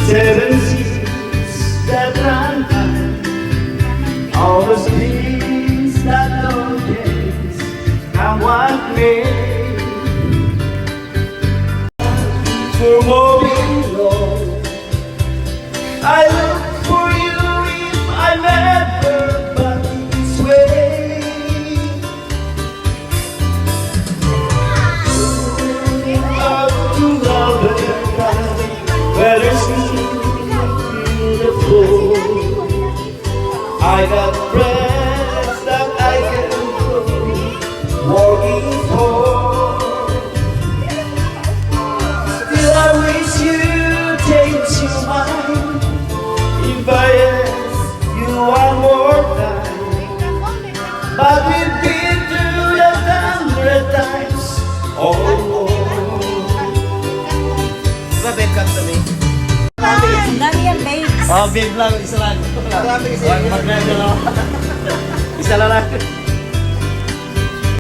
7 seas that run high, all the things that no days come what may. For moving on, I look for you if I'm ever back this way. Up to love and life, where there's beautiful. I got friends that I can go walking for. Still I wish you change your mind. If I ask you one more time, but we've been through that 100 times. Oh, Babe, come to me. Ang dami yan, babes. Oh, babe lang, isa lang. Marami kasi. Isa lang lang.